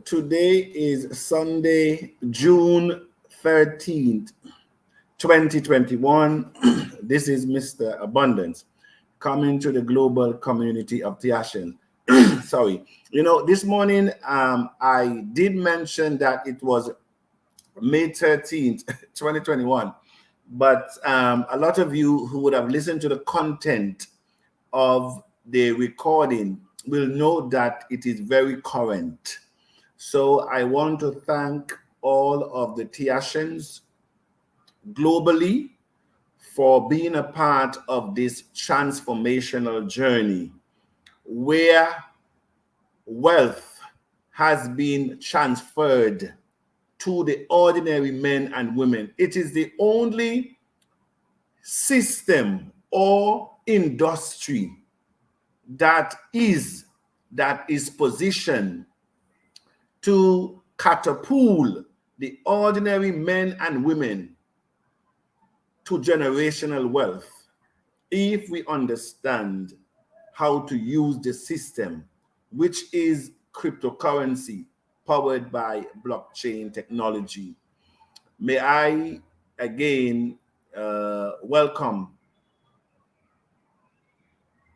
Today is Sunday, June 13th, 2021. This is Mr. Abundance coming to the global community of TACC. Sorry. This morning I did mention that it was May 13th, 2021, but a lot of you who would have listened to the content of the recording will know that it is very current. So I want to thank all of the Tiashans globally for being a part of this transformational journey where wealth has been transferred to the ordinary men and women. It is the only system or industry that is positioned to catapult the ordinary men and women to generational wealth if we understand how to use the system, which is cryptocurrency powered by blockchain technology. May I again welcome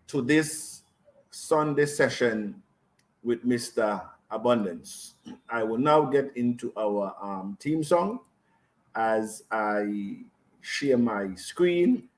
to this Sunday session with Mr. Abundance. I will now get into our theme song as I share my screen.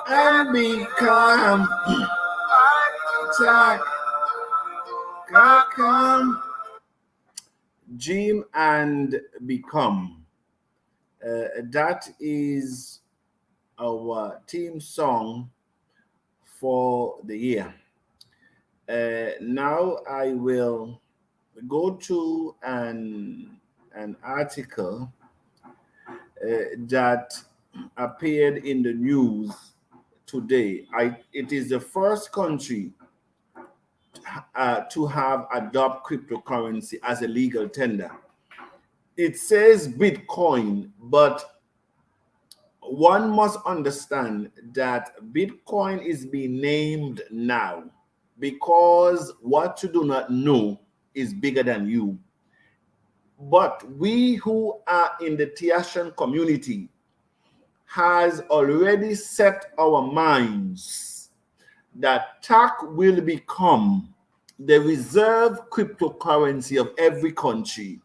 And become TACC, dream and become. That is our theme song for the year. Now I will go to an article that appeared in the news today. It is the first country to have adopted cryptocurrency as a legal tender. It says Bitcoin, but one must understand that Bitcoin is being named now because what you do not know is bigger than you. But we who are in the TACC community has already set our minds that TACC will become the reserve cryptocurrency of every country.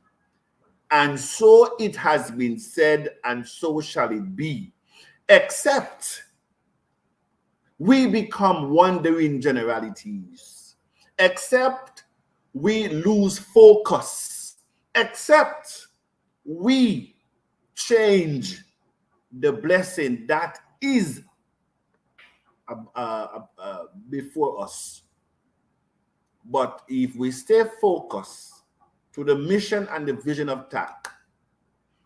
And so it has been said, and so shall it be, except we become wandering generalities, except we lose focus, except we change the blessing that is before us. But if we stay focused to the mission and the vision of TACC,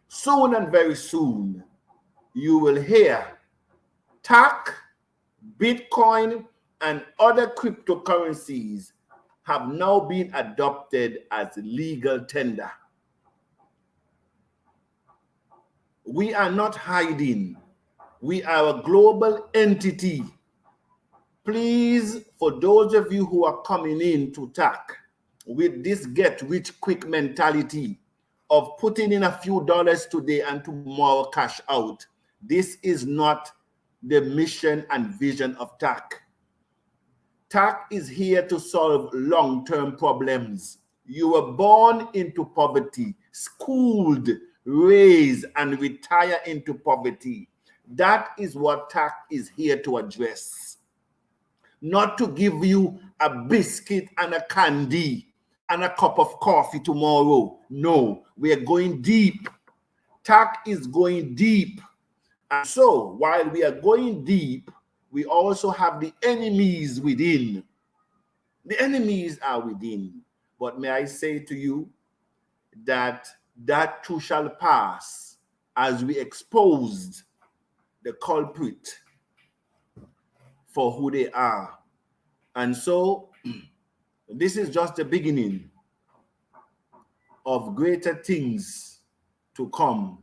soon and very soon, you will hear TACC, Bitcoin, and other cryptocurrencies have now been adopted as legal tender. We are not hiding. We are a global entity. Please, for those of you who are coming in to TACC with this get rich quick mentality of putting in a few dollars today and tomorrow cash out, this is not the mission and vision of TACC. TACC is here to solve long-term problems. You were born into poverty, schooled, raised, and retire into poverty. That is what TACC is here to address. Not to give you a biscuit and a candy and a cup of coffee tomorrow. No, we are going deep. TACC is going deep. And so, while we are going deep, we also have the enemies within. The enemies are within. But may I say to you that that too shall pass as we exposed the culprit for who they are. And so this is just the beginning of greater things to come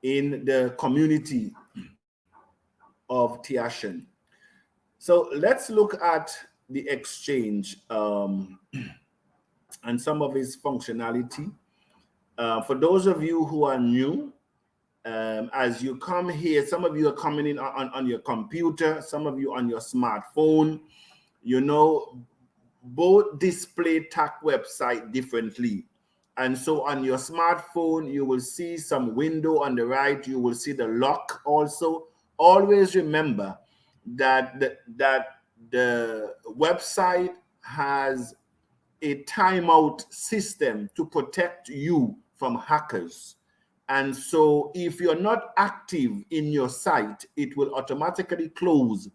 in the community of TACC. So let's look at the exchange and some of its functionality. For those of you who are new, as you come here, some of you are coming in on your computer, some of you on your smartphone. You know, both display TACC website differently. And so on your smartphone, you will see some window on the right. You will see the lock also. Always remember that the website has a timeout system to protect you from hackers. And so if you're not active in your site, it will automatically close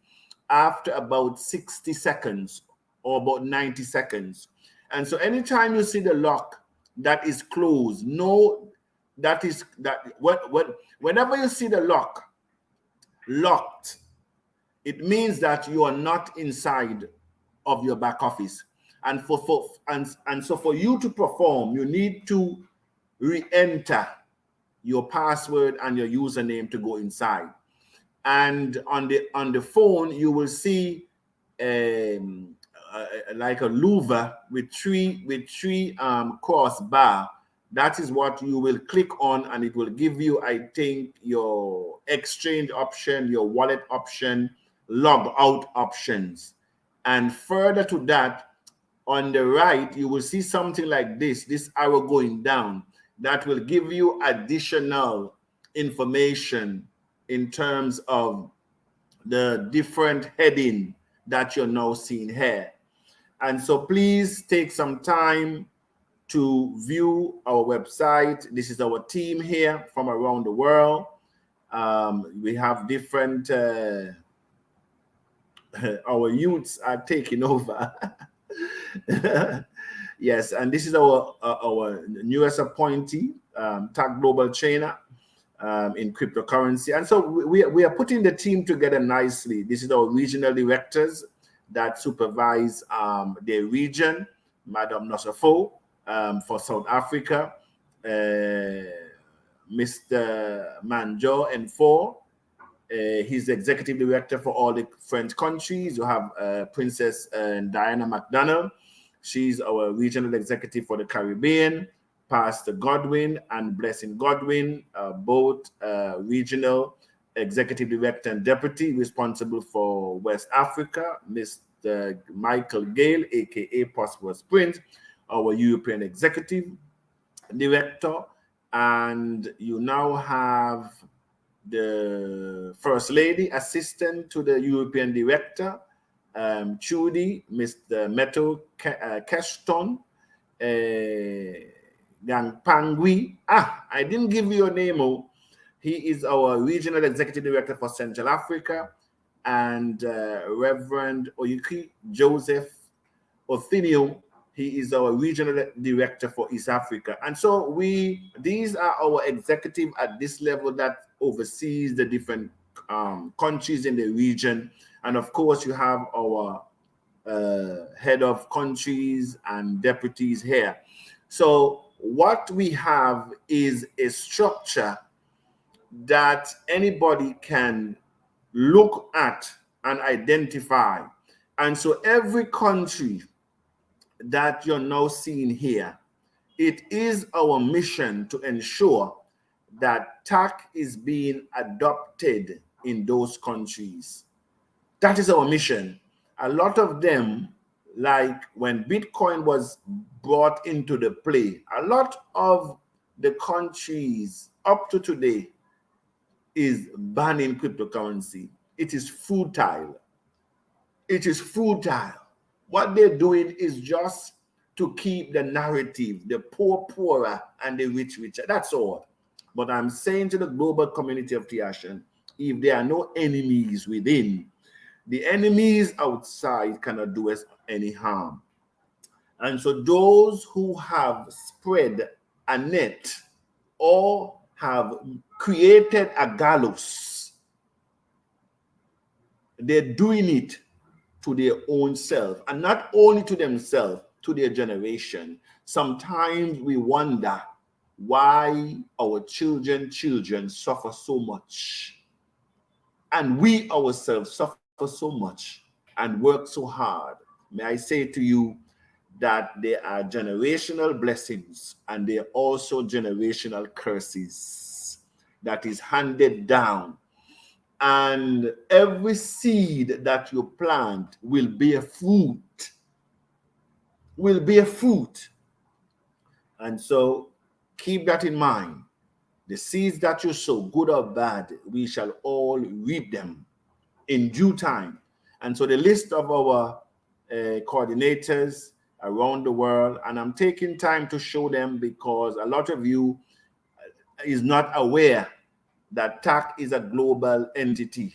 after about 60 seconds or about 90 seconds. And so anytime you see the lock that is closed, know that whenever you see the lock locked, it means that you are not inside of your back office. And so for you to perform, you need to re-enter your password and your username to go inside. And on the phone, you will see like a louver with three crossbar. That is what you will click on, and it will give you, I think, your exchange option, your wallet option, log out options. And further to that, on the right, you will see something like this arrow going down that will give you additional information in terms of the different heading that you're now seeing here. And so please take some time to view our website. This is our team here from around the world. We have different, our youths are taking over. Yes, and this is our newest appointee, TACC Global Trainer in cryptocurrency. And so we are putting the team together nicely. This is our regional directors that supervise their region, Madam Nosafo for South Africa, Mr. Manjo N4, he's executive director for all the French countries. You have Princess Diana McDonald. She's our regional executive for the Caribbean. Pastor Godwin and Blessing Godwin, both regional executive director and deputy responsible for West Africa. Mr. Michael Gale, aka Prosperous Prince, our European executive director. And you now have the First Lady assistant to the European director, Trudy, Mr. Meto Cashton, Yang Pangui. I didn't give you your name. Oh, he is our regional executive director for Central Africa, and Reverend Oyuki Joseph Othinio. He is our regional director for East Africa. And so these are our executive at this level that oversees the different countries in the region. And of course, you have our head of countries and deputies here. So what we have is a structure that anybody can look at and identify. And so every country that you're now seeing here, it is our mission to ensure that TACC is being adopted in those countries. That is our mission. A lot of them, like when Bitcoin was brought into the play, a lot of the countries up to today is banning cryptocurrency. It is futile. It is futile. What they're doing is just to keep the narrative, the poor poorer and the rich richer. That's all. But I'm saying to the global community of TACC, if there are no enemies within, the enemies outside cannot do us any harm. And so those who have spread a net or have created a gallows, they're doing it to their own self, and not only to themselves, to their generation. Sometimes we wonder why our children suffer so much, and we ourselves suffer so much and work so hard. May I say to you that there are generational blessings and there are also generational curses that is handed down, and every seed that you plant will bear fruit, and so keep that in mind. The seeds that you sow, good or bad, we shall all reap them in due time. And so the list of our coordinators around the world, and I'm taking time to show them because a lot of you is not aware that TACC is a global entity.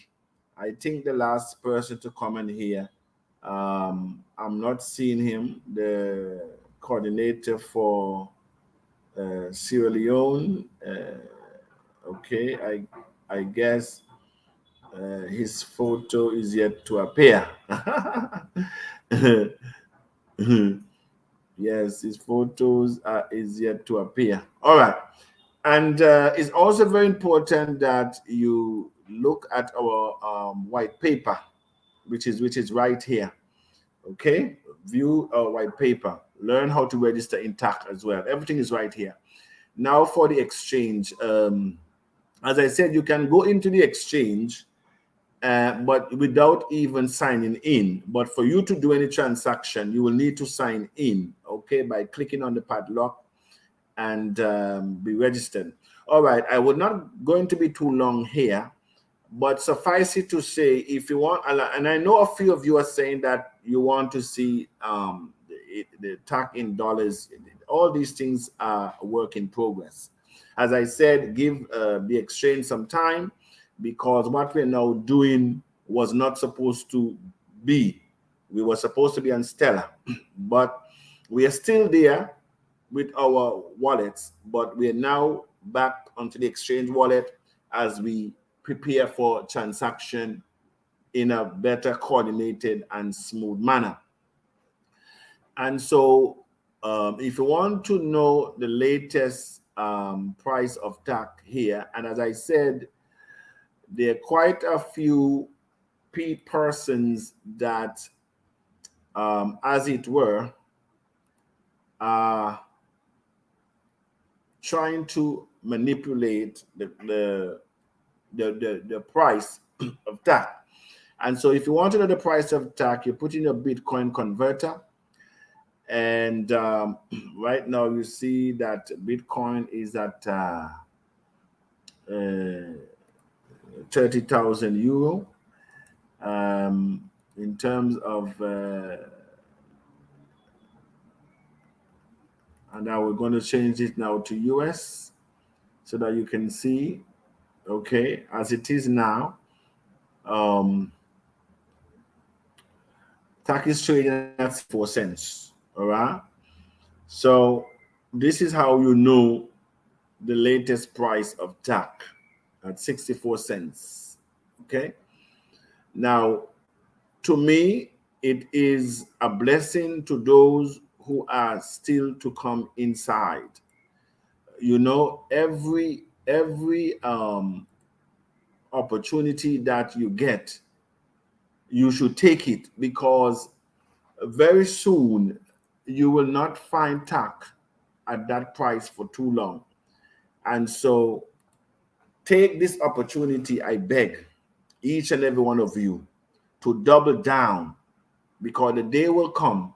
I think the last person to comment here, I'm not seeing him, the coordinator for Sierra Leone. Okay, I guess his photo is yet to appear. Yes, his photos is yet to appear. All right. And it's also very important that you look at our white paper, which is right here. Okay, view our white paper. Learn how to register in TACC as well. Everything is right here. Now for the exchange. As I said, you can go into the exchange, but without even signing in. But for you to do any transaction, you will need to sign in, okay, by clicking on the padlock and be registered. All right, I would not going to be too long here, but suffice it to say, if you want, and I know a few of you are saying that you want to see the TACC in dollars. All these things are a work in progress. As I said, give the exchange some time, because what we're now doing was not supposed to be. We were supposed to be on Stellar, but we are still there with our wallets, but we are now back onto the exchange wallet as we prepare for transaction in a better coordinated and smooth manner. And so if you want to know the latest price of TACC here, and as I said, there are quite a few persons that, as it were, are trying to manipulate the price of TACC. And so if you want to know the price of TACC, you put in a Bitcoin converter. And right now you see that Bitcoin is at 30,000 euro. In terms of, and now we're going to change it now to US so that you can see, okay, as it is now, TACC is trading at 4 cents. All right. So this is how you know the latest price of TACC at 64 cents. Okay. Now, to me, it is a blessing to those who are still to come inside. You know, every every opportunity that you get, you should take it, because very soon you will not find TACC at that price for too long. And so take this opportunity, I beg each and every one of you, to double down, because the day will come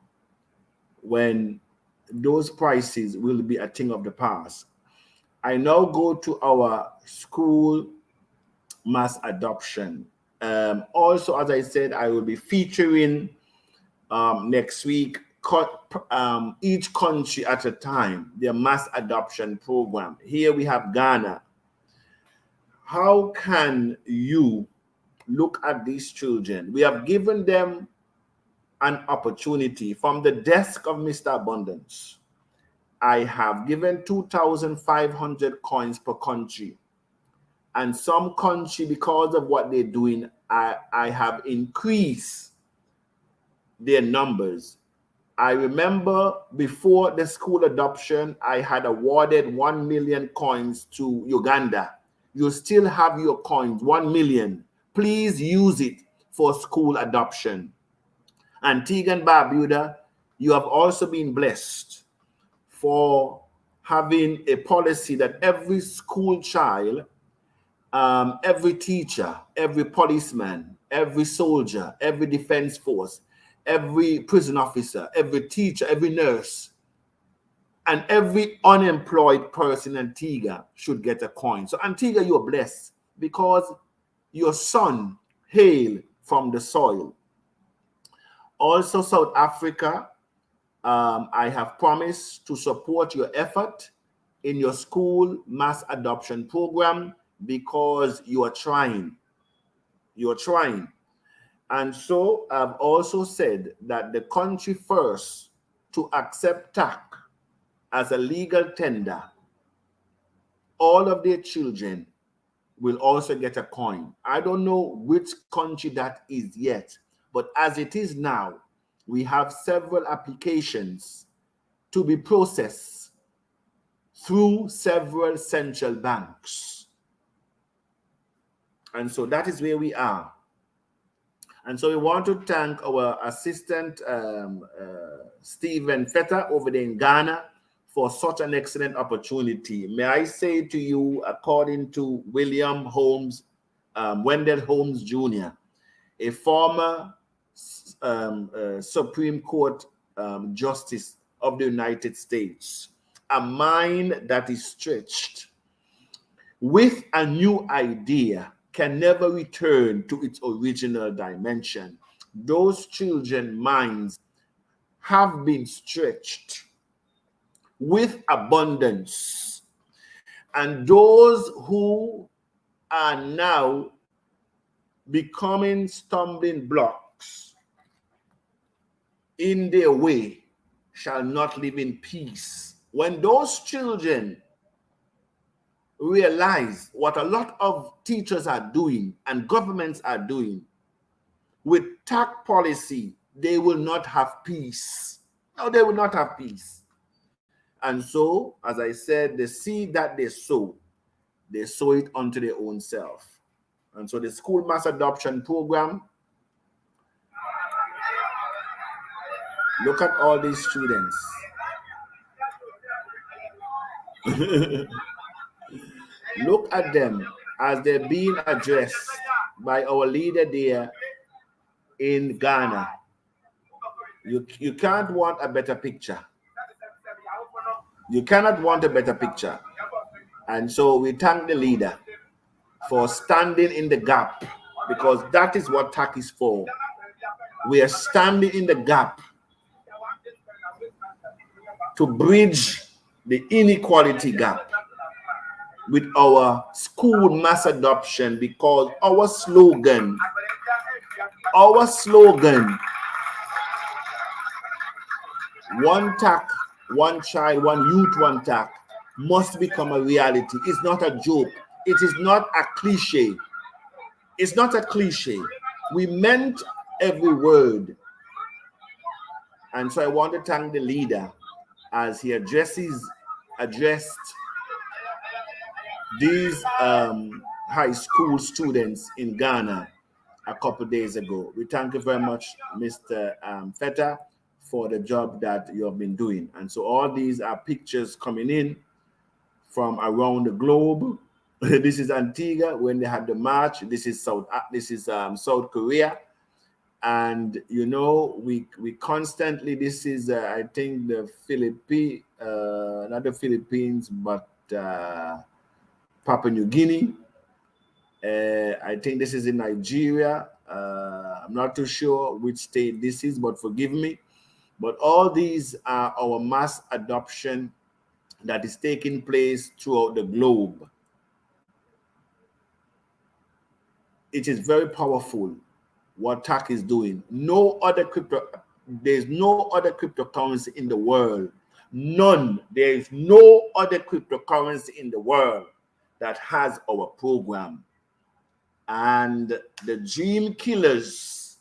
when those prices will be a thing of the past. I now go to our school mass adoption. Also, as I said, I will be featuring next week, each country at a time, their mass adoption program. Here we have Ghana. How can you look at these children? We have given them an opportunity from the desk of Mr. Abundance. I have given 2,500 coins per country. And some country, because of what they're doing, I have increased their numbers. I remember before the school adoption, I had awarded 1 million coins to Uganda. You still have your coins, 1 million. Please use it for school adoption. Antigua and Barbuda, you have also been blessed for having a policy that every school child, every teacher, every policeman, every soldier, every defense force, every prison officer, every teacher, every nurse, and every unemployed person in Antigua should get a coin. So Antigua, you are blessed because your son hail from the soil. Also, South Africa, I have promised to support your effort in your school mass adoption program, because you are trying. You are trying. And so I've also said that the country first to accept TACC as a legal tender, all of their children will also get a coin. I don't know which country that is yet, but as it is now, we have several applications to be processed through several central banks. And so that is where we are. And so we want to thank our assistant, Stephen Feta over there in Ghana, for such an excellent opportunity. May I say to you, according to William Holmes, Wendell Holmes Jr., a former Supreme Court Justice of the United States, a mind that is stretched with a new idea can never return to its original dimension. Those children's minds have been stretched with abundance. And those who are now becoming stumbling blocks in their way shall not live in peace. When those children realize what a lot of teachers are doing and governments are doing with TACC policy, they will not have peace. No, they will not have peace. And so, as I said, the seed that they sow it unto their own self. And so the school mass adoption program, look at all these students. Look at them as they're being addressed by our leader there in Ghana. You can't want a better picture. You cannot want a better picture. And so we thank the leader for standing in the gap, because that is what TACC is for. We are standing in the gap to bridge the inequality gap with our school mass adoption, because our slogan, one TACC, one child, one youth, one TACC, must become a reality. It's not a joke. It is not a cliche. It's not a cliche. We meant every word. And so I want to thank the leader as he addressed these high school students in Ghana a couple days ago. We thank you very much, Mr. Feta, for the job that you have been doing. And so all these are pictures coming in from around the globe. This is Antigua when they had the march. This is South Korea. And you know, we constantly, this is I think the Philippines, not the Philippines, but Papua New Guinea. I think this is in Nigeria. I'm not too sure which state this is, but forgive me. But all these are our mass adoption that is taking place throughout the globe. It is very powerful what TACC is doing. There's no other cryptocurrency in the world. None. There is no other cryptocurrency in the world that has our program. And the dream killers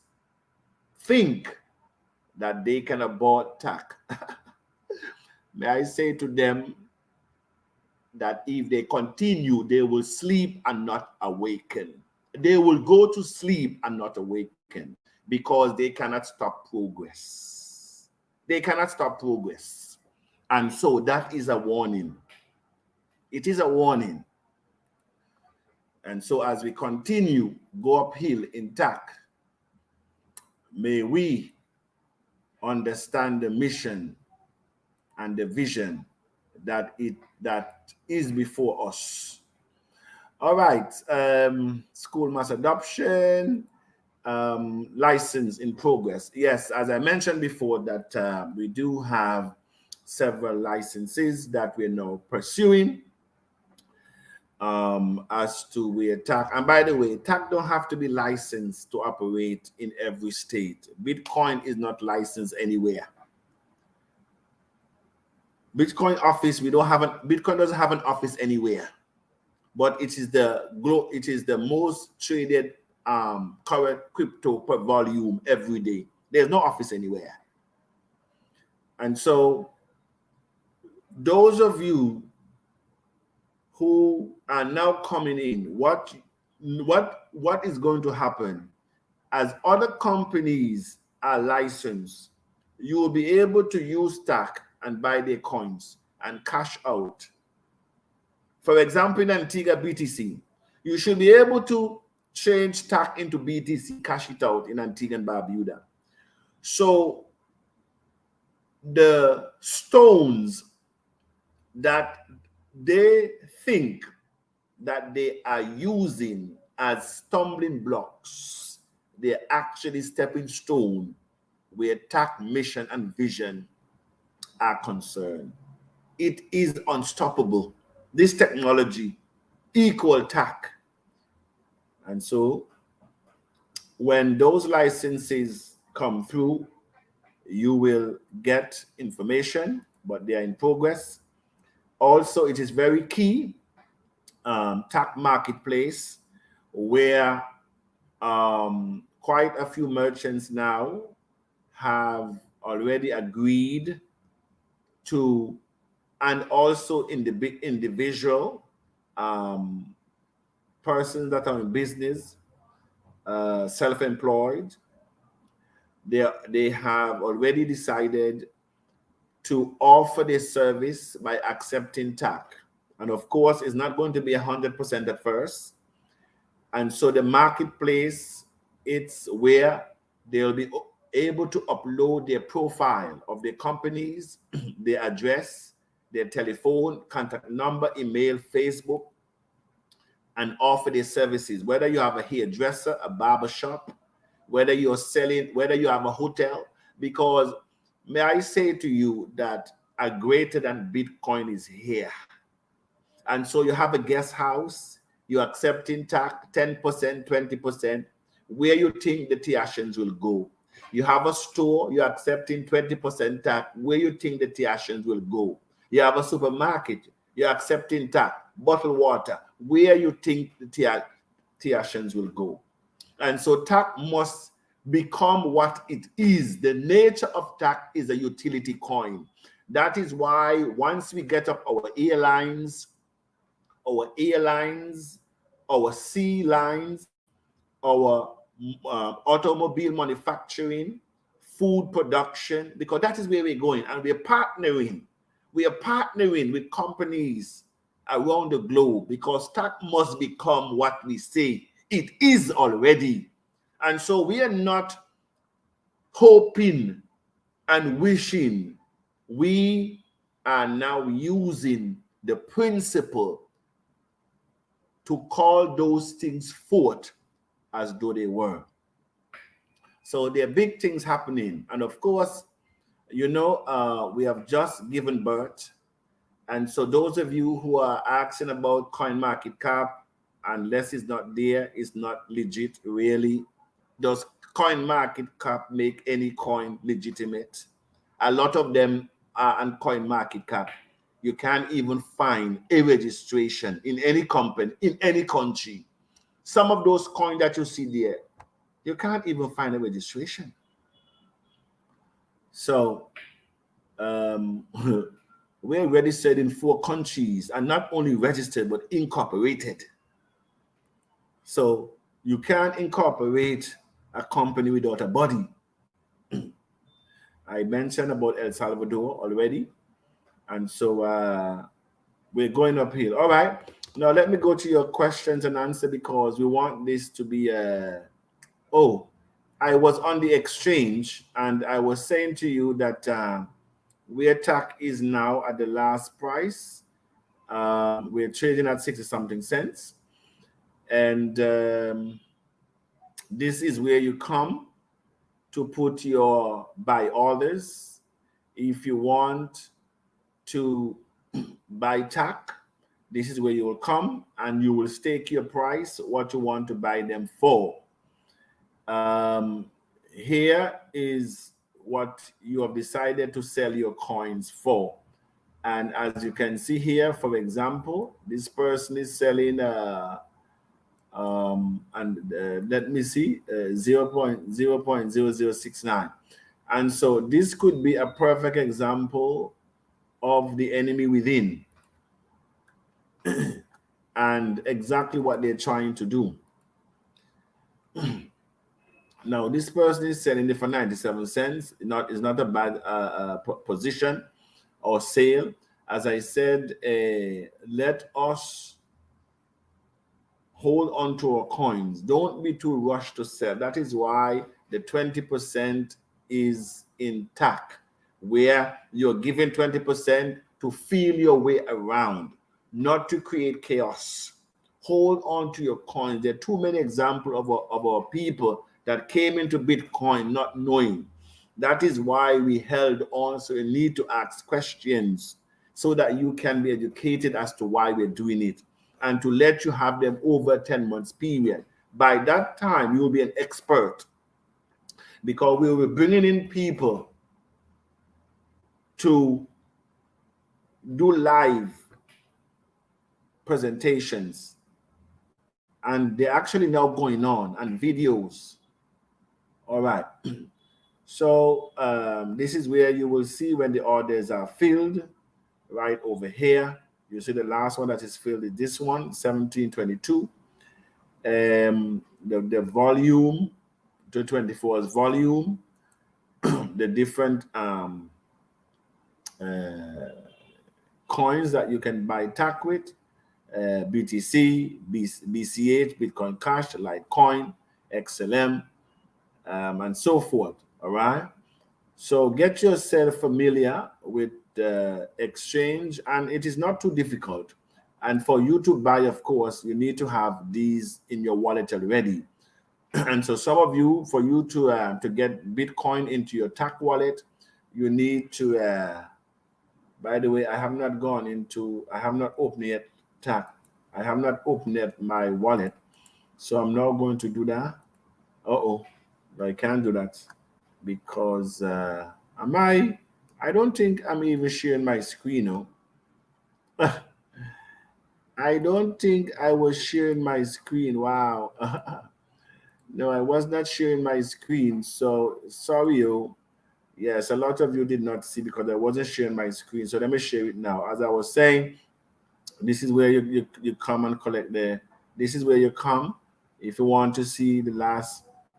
think that they can abort TACC. May I say to them that if they continue, they will sleep and not awaken. They will go to sleep and not awaken because they cannot stop progress. They cannot stop progress. And so that is a warning. It is a warning. And so as we continue, go uphill in TACC, may we understand the mission and the vision that is before us. All right, school mass adoption, license in progress. Yes, as I mentioned before, that we do have several licenses that we're now pursuing as to where TACC. And by the way, TACC don't have to be licensed to operate in every state. Bitcoin is not licensed anywhere. Bitcoin office, Bitcoin doesn't have an office anywhere. But it is the most traded current crypto per volume every day. There's no office anywhere. And so those of you who are now coming in, what is going to happen as other companies are licensed, you will be able to use TACC and buy their coins and cash out. For example, in Antigua BTC, you should be able to change TACC into BTC, cash it out in Antigua and Barbuda. So the stones that they think that they are using as stumbling blocks, they're actually stepping stone where TACC mission and vision are concerned. It is unstoppable. This technology equal TACC. And so when those licenses come through, you will get information, but they are in progress. Also, it is very key, TACC Marketplace, where quite a few merchants now have already agreed to, and also in the individual persons that are in business, self-employed, they have already decided to offer this service by accepting TACC. And of course, it's not going to be 100% at first. And so the marketplace, it's where they'll be able to upload their profile of their companies, their address, their telephone, contact number, email, Facebook, and offer their services. Whether you have a hairdresser, a barber shop, whether you're selling, whether you have a hotel, because may I say to you that a greater than Bitcoin is here. And so you have a guest house, you're accepting TACC, 10%, 20%, where you think the Tiashans will go. You have a store, you're accepting 20% TACC, where you think the Tiashans will go. You have a supermarket, you're accepting TACC, bottled water, where you think the Tiashans will go. And so TACC must become what it is. The nature of TACC is a utility coin. That is why once we get up our airlines, our airlines, our sea lines, our automobile manufacturing, food production, because that is where we're going. And we're partnering. We are partnering with companies around the globe because TACC must become what we say it is already. And so we are not hoping and wishing. We are now using the principle to call those things forth as though they were. So there are big things happening. And of course, you know, we have just given birth. And so those of you who are asking about CoinMarketCap, unless it's not there, it's not legit, really. Does CoinMarketCap make any coin legitimate? A lot of them are on CoinMarketCap. You can't even find a registration in any company, in any country. Some of those coins that you see there, you can't even find a registration. So we're registered in 4 countries, and not only registered, but incorporated. So you can't incorporate a company without a body. I mentioned about El Salvador already. And so we're going uphill. All right. Now let me go to your questions and answer, because we want this to be oh, I was on the exchange and I was saying to you that where TACC is now at the last price. We're trading at 60 something cents. And this is where you come to put your buy orders. If you want to buy TACC, this is where you will come and you will stake your price, what you want to buy them for. Here is what you have decided to sell your coins for. And as you can see here, for example, this person is selling let me see, 0.0069. And so this could be a perfect example of the enemy within and exactly what they're trying to do. Now, this person is selling it for 97 cents. It's not a bad position or sale. As I said, let us hold on to our coins. Don't be too rushed to sell. That is why the 20% is in TACC, where you're giving 20% to feel your way around, not to create chaos. Hold on to your coins. There are too many examples of our people that came into Bitcoin not knowing. That is why we held on. So you need to ask questions so that you can be educated as to why we're doing it, and to let you have them over a 10 months period. By that time, you will be an expert, because we will be bringing in people to do live presentations, and they're actually now going on, and videos. All right. So this is where you will see when the orders are filled, right over here. You see the last one that is filled is this one, 1722. The volume, 224 is volume. The different coins that you can buy TACC with, BTC, BCH, Bitcoin Cash, Litecoin, XLM, and so forth. All right. So get yourself familiar with the exchange, and it is not too difficult. And for you to buy, of course, you need to have these in your wallet already. And so some of you, for you to get Bitcoin into your TACC wallet, you need to, by the way, I have not opened yet TACC. I have not opened yet my wallet. So I'm now going to do that. I can't do that because I don't think I'm even sharing my screen. No. I don't think I was sharing my screen. Wow. No, I was not sharing my screen. So sorry. Yes, a lot of you did not see because I wasn't sharing my screen. So let me share it now. As I was saying, This is where you come and collect this is where you come if you want to see the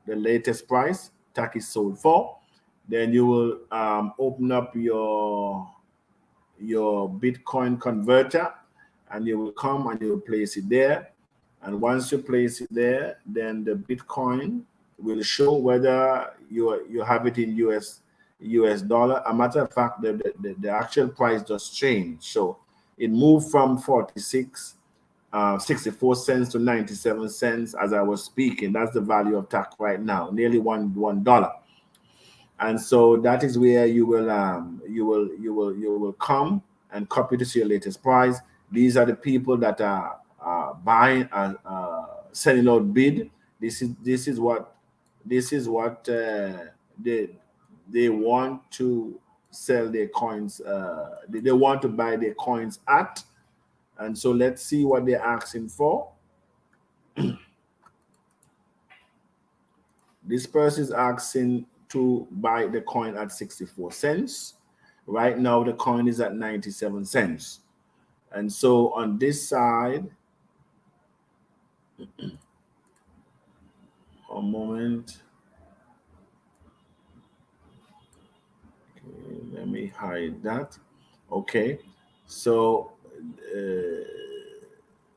latest price TACC is sold for. Then you will open up your Bitcoin converter, and you will come and you will place it there. And once you place it there, then the Bitcoin will show whether you have it in US dollar. A matter of fact, the actual price just changed. So it moved from 64 cents to 97 cents as I was speaking. That's the value of TACC right now, nearly $1. And so that is where you will come and copy to see your latest price. These are the people that are buying and selling out bid. This is what they want to sell their coins. They want to buy their coins at. And so let's see what they're asking for. This person is asking to buy the coin at 64 cents. Right now, the coin is at 97 cents. And so on this side, a moment. Okay, let me hide that. Okay, so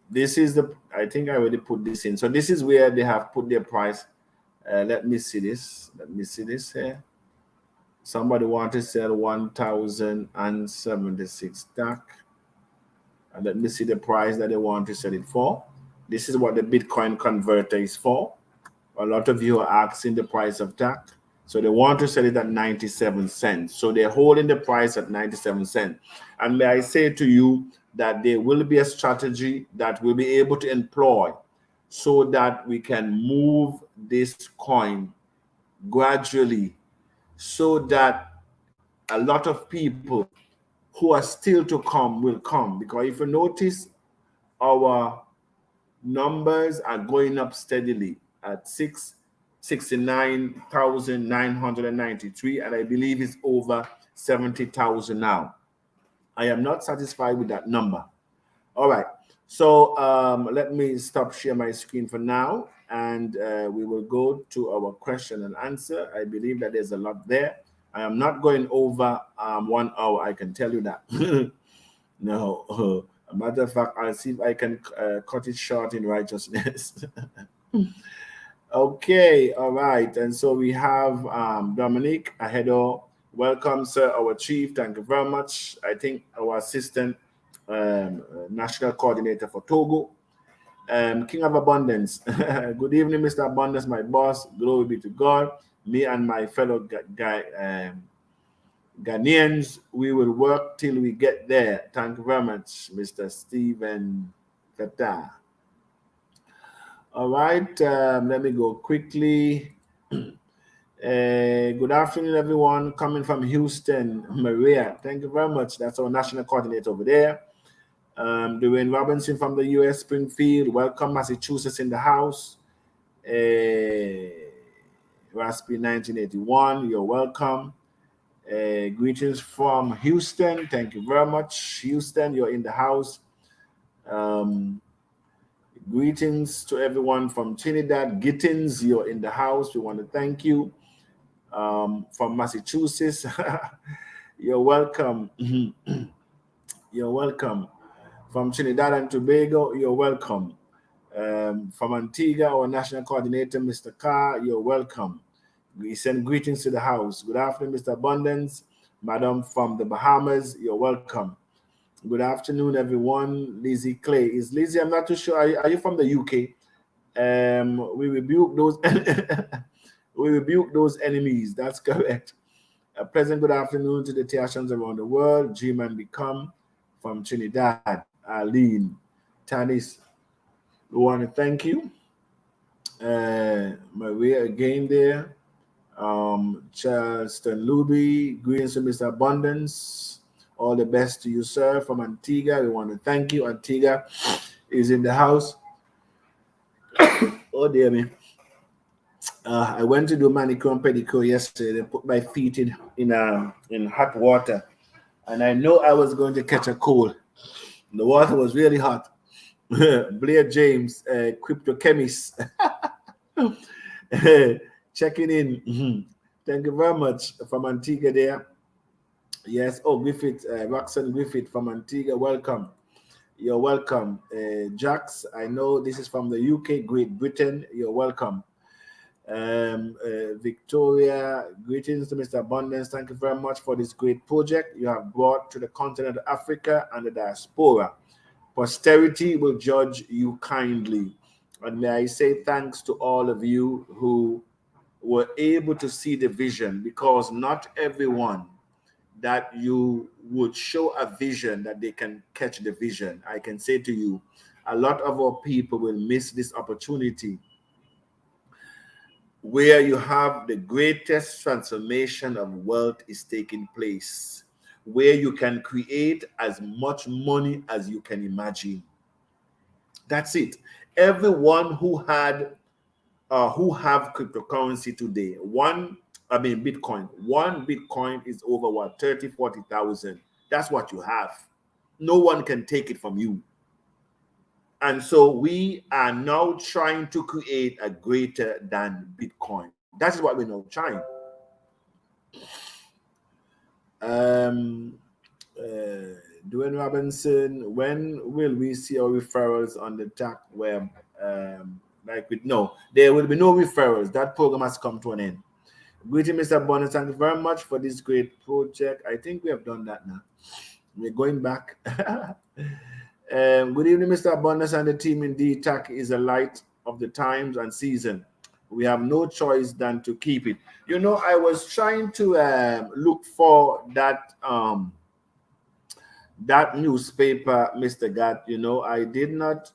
this is I think I already put this in. So this is where they have put their price. Let me see this. Let me see this here. Somebody want to sell 1,076 TACC. And let me see the price that they want to sell it for. This is what the Bitcoin converter is for. A lot of you are asking the price of TACC. So they want to sell it at 97 cents. So they're holding the price at 97 cents. And may I say to you that there will be a strategy that we'll be able to employ so that we can move this coin gradually, so that a lot of people who are still to come will come. Because if you notice, our numbers are going up steadily at 69,993, and I believe it's over 70,000 now. I am not satisfied with that number. All right, so let me stop share my screen for now, and we will go to our question and answer. I believe that there's a lot there. I am not going over 1 hour, I can tell you that. No, a matter of fact, I'll see if I can cut it short in righteousness. Okay, all right. And so we have Dominic Ahedo. Welcome, sir, our chief. Thank you very much. I think our assistant national coordinator for Togo. King of Abundance. Good evening, Mr. Abundance, my boss. Glory be to God. Me and my fellow Ghanaians, we will work till we get there. Thank you very much, Mr. Stephen Feta. All right, let me go quickly. Good afternoon, everyone. Coming from Houston, Maria. Thank you very much. That's our national coordinator over there. Dwayne Robinson from the U.S. Springfield. Welcome, Massachusetts in the house. Raspi 1981. You're welcome. Greetings from Houston. Thank you very much, Houston. You're in the house. Greetings to everyone from Trinidad. Gittins, you're in the house. We want to thank you. From Massachusetts, you're welcome. You're welcome. From Trinidad and Tobago, you're welcome. From Antigua, our national coordinator, Mr. Carr, you're welcome. We send greetings to the house. Good afternoon, Mr. Abundance. Madam from the Bahamas, you're welcome. Good afternoon, everyone. Lizzie Clay. Is Lizzie, I'm not too sure. Are you from the UK? We rebuke those we rebuke those enemies. That's correct. A pleasant good afternoon to the Tiashans around the world. G-Man Become from Trinidad. Arlene, Tanis, we want to thank you. Maria again there. Charleston Luby, greetings to Mr. Abundance. All the best to you, sir, from Antigua. We want to thank you. Antigua is in the house. Oh, dear me. I went to do manicure and pedicure yesterday. They put my feet in hot water, and I know I was going to catch a cold. The water was really hot. Blair James, crypto chemist, checking in. Thank you very much from Antigua there. Yes. Oh, Griffith, Roxanne Griffith from Antigua. Welcome. You're welcome. Jax, I know this is from the UK, Great Britain. You're welcome. Victoria, greetings to Mr. Abundance. Thank you very much for this great project you have brought to the continent of Africa and the diaspora. Posterity will judge you kindly. And may I say thanks to all of you who were able to see the vision, because not everyone that you would show a vision that they can catch the vision. I can say to you, a lot of our people will miss this opportunity where you have the greatest transformation of wealth is taking place, where you can create as much money as you can imagine. That's it. Everyone who have cryptocurrency today, Bitcoin. One Bitcoin is over what, 30, 40,000. That's what you have. No one can take it from you. And so we are now trying to create a greater than Bitcoin. That is what we're now trying. Dwayne Robinson, when will we see our referrals on the TACC web? No, there will be no referrals. That program has come to an end. Greeting, Mr. Bonner. Thank you very much for this great project. I think we have done that now. We're going back. Good evening, Mr. Abundance and the team. Indeed, TACC is a light of the times and season. We have no choice than to keep it. You know, I was trying to look for that that newspaper, Mr. Gatt. You know, I did not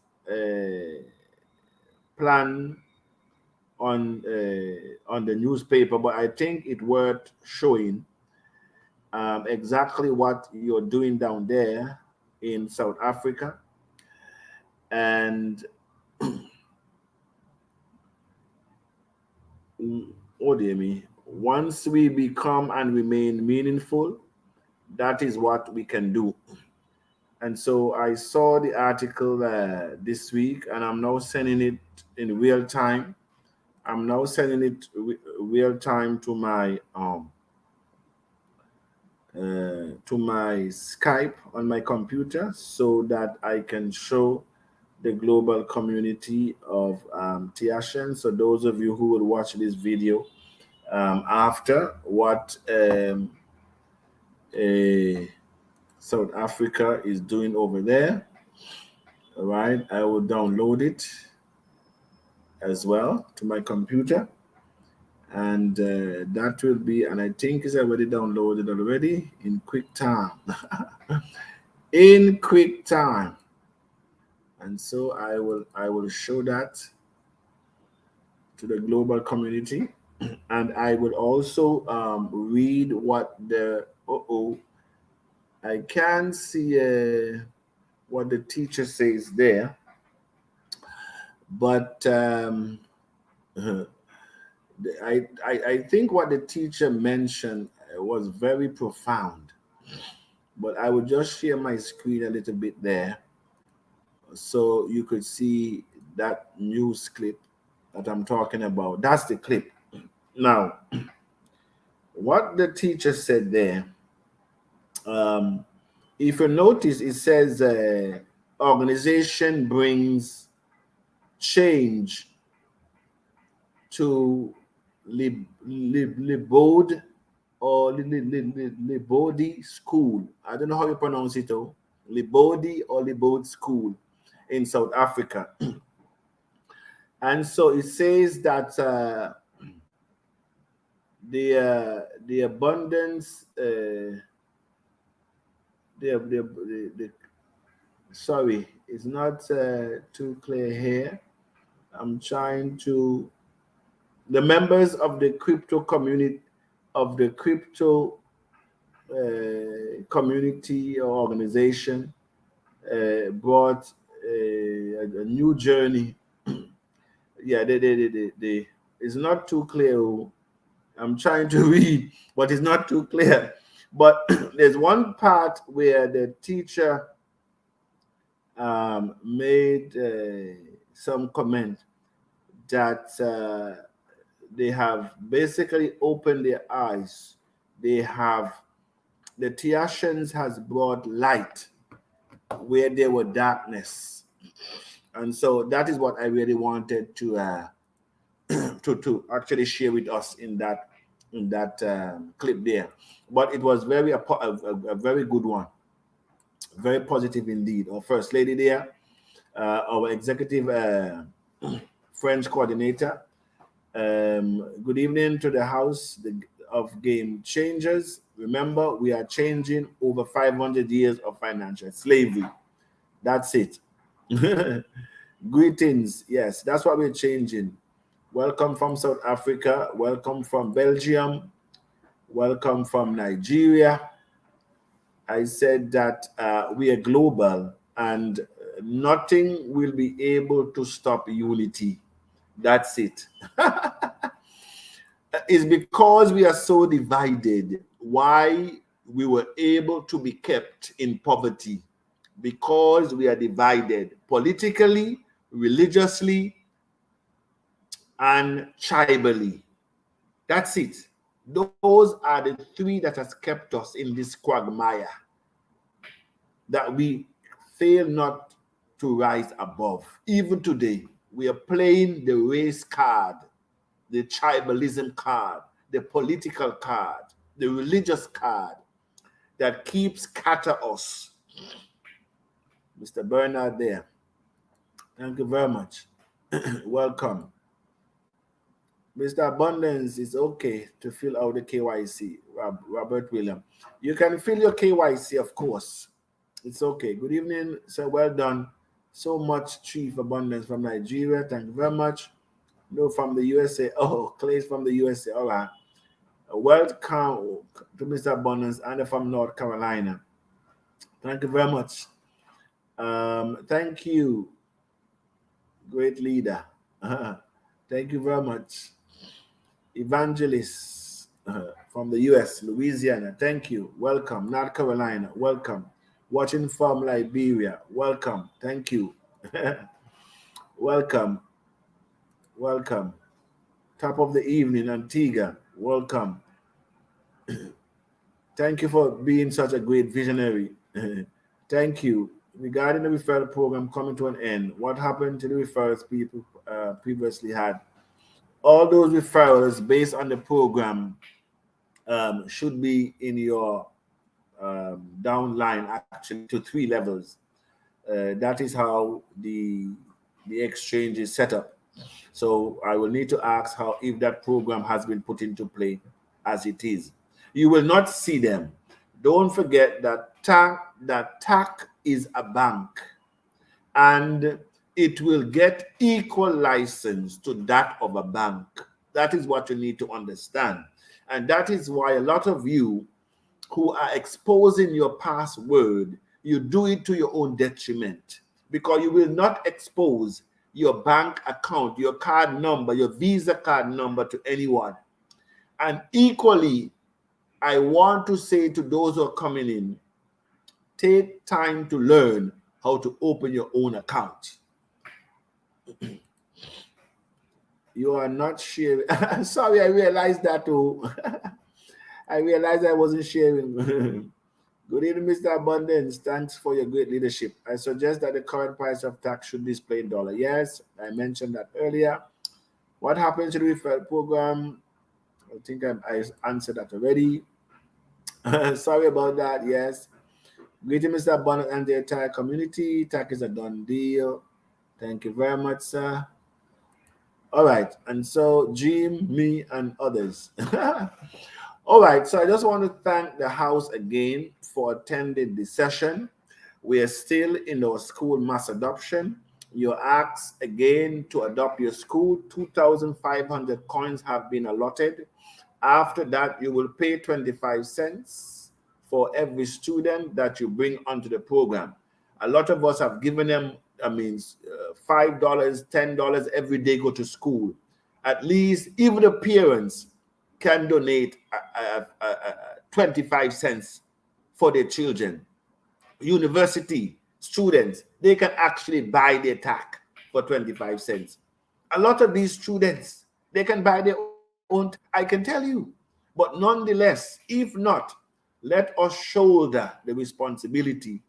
plan on the newspaper, but I think it worth showing exactly what you're doing down there in South Africa. And oh dear me, once we become and remain meaningful, that is what we can do. And so I saw the article this week, and I'm now sending it in real time. I'm now sending it real time to my Skype on my computer, so that I can show the global community of TACC. So those of you who will watch this video after, what South Africa is doing over there, all right, I will download it as well to my computer. And that will be, and I think it's already downloaded already in quick time. In quick time. And so I will show that to the global community. And I will also read what the I can see what the teacher says there, but I think what the teacher mentioned was very profound. But I will just share my screen a little bit there, so you could see that news clip that I'm talking about. That's the clip. Now, what the teacher said there, if you notice, it says organization brings change to Libodi or Libodi School. I don't know how you pronounce it, though. Libodi or Libodi School in South Africa. And so it says that the abundance, sorry, it's not too clear here. I'm trying to, the members of the crypto community, of the crypto community or organization brought a new journey. Yeah, it's not too clear. I'm trying to read, but it's not too clear. But there's one part where the teacher made some comment that they have basically opened their eyes. They have, the Tiashans has brought light where there were darkness. And so that is what I really wanted to to actually share with us in that clip there. But it was a very good one, very positive indeed. Our first lady there, our executive French coordinator. Good evening to the house of game changers. Remember, we are changing over 500 years of financial slavery. That's it. Greetings. Yes, that's what we're changing. Welcome from South Africa. Welcome from Belgium. Welcome from Nigeria. I said that we are global and nothing will be able to stop unity. That's it. It's because we are so divided why we were able to be kept in poverty, because we are divided politically, religiously, and tribally. That's it. Those are the three that has kept us in this quagmire that we fail not to rise above. Even today, we are playing the race card, the tribalism card, the political card, the religious card that keeps scatter us. Mr. Bernard there. Thank you very much. Welcome. Mr. Abundance, it's okay to fill out the KYC. Robert William. You can fill your KYC, of course. It's okay. Good evening, sir. Well done. So much, Chief Abundance from Nigeria. Thank you very much. No, from the USA. Oh, Clay's from the USA. All right. Welcome to Mr. Abundance and from North Carolina. Thank you very much. Thank you, great leader. Thank you very much. Evangelist from the US, Louisiana. Thank you. Welcome. North Carolina. Welcome. Watching from Liberia. Welcome. Thank you. Welcome. Welcome. Top of the evening, Antigua. Welcome. Thank you for being such a great visionary. Thank you. Regarding the referral program coming to an end, what happened to the referrals people previously had? All those referrals based on the program should be in your downline actually to 3 levels. That is how the exchange is set up. So I will need to ask how if that program has been put into play as it is. You will not see them. Don't forget that TACC is a bank and it will get equal license to that of a bank. That is what you need to understand. And that is why a lot of you who are exposing your password, you do it to your own detriment, because you will not expose your bank account, your card number, your Visa card number to anyone. And equally, I want to say to those who are coming in, take time to learn how to open your own account. You are not sharing. Sorry, I realized that too. I realized I wasn't sharing. Good evening, Mr. Abundance. Thanks for your great leadership. I suggest that the current price of tax should display in dollar. Yes, I mentioned that earlier. What happens to the referral program? I think I answered that already. Sorry about that. Yes. Greeting, Mr. Abundance and the entire community. TACC is a done deal. Thank you very much, sir. All right. And so, Jim, me, and others. All right. So I just want to thank the house again for attending the session. We are still in our school mass adoption. You're asked again to adopt your school. 2,500 coins have been allotted. After that, you will pay 25 cents for every student that you bring onto the program. A lot of us have given them, $5, $10 every day go to school. At least even the parents can donate 25 cents for their children. University students, they can actually buy their TACC for 25 cents. A lot of these students, they can buy their own, I can tell you. But nonetheless, if not, let us shoulder the responsibility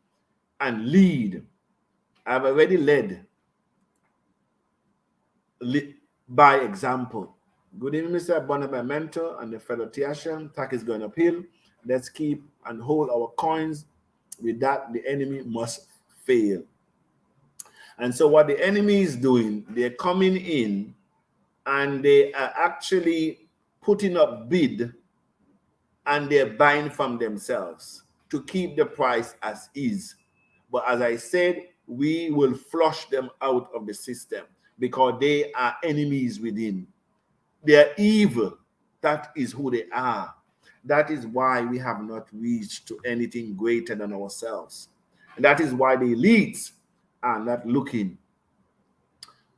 and lead. I've already led by example. Good evening, Mr. Abundant, my mentor, and the fellow TACC. TACC is going uphill. Let's keep and hold our coins. With that, the enemy must fail. And so what the enemy is doing, they're coming in and they are actually putting up bid and they're buying from themselves to keep the price as is. But as I said, we will flush them out of the system because they are enemies within. They are evil. That is who they are. That is why we have not reached to anything greater than ourselves. And that is why the elites are not looking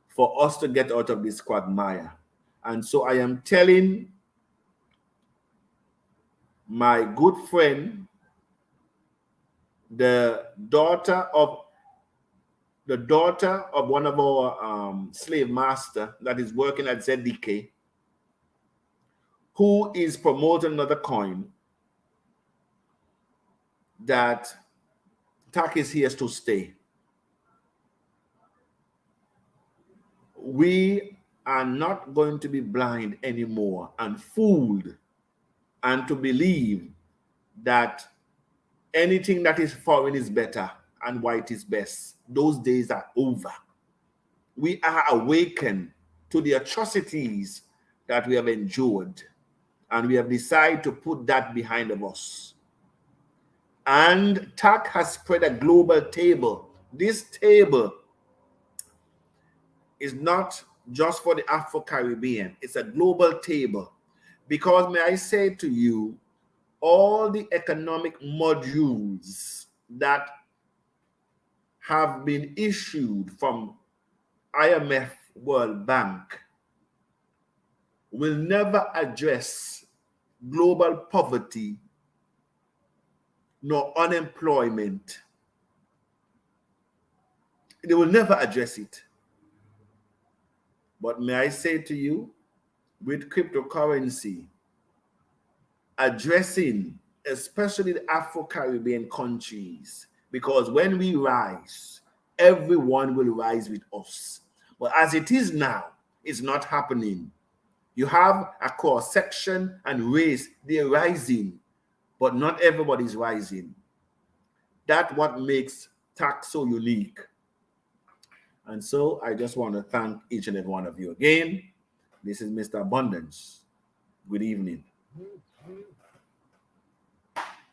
for us to get out of this quagmire. And so I am telling my good friend, the daughter of one of our slave master that is working at ZDK, who is promoting another coin, that TACC is here to stay. We are not going to be blind anymore and fooled and to believe that anything that is foreign is better and white is best. Those days are over. We are awakened to the atrocities that we have endured, and we have decided to put that behind of us. And TACC has spread a global table. This table is not just for the Afro-Caribbean. It's a global table. Because may I say to you, all the economic modules that have been issued from IMF, World Bank, will never address global poverty nor unemployment. They will never address it. But may I say to you, with cryptocurrency, addressing especially the Afro-Caribbean countries, because when we rise, everyone will rise with us. But as it is now, it's not happening. You have a cross-section and race, they're rising, but not everybody's rising. That's what makes TACC so unique. And so I just want to thank each and every one of you again. This is Mr. Abundance. Good evening.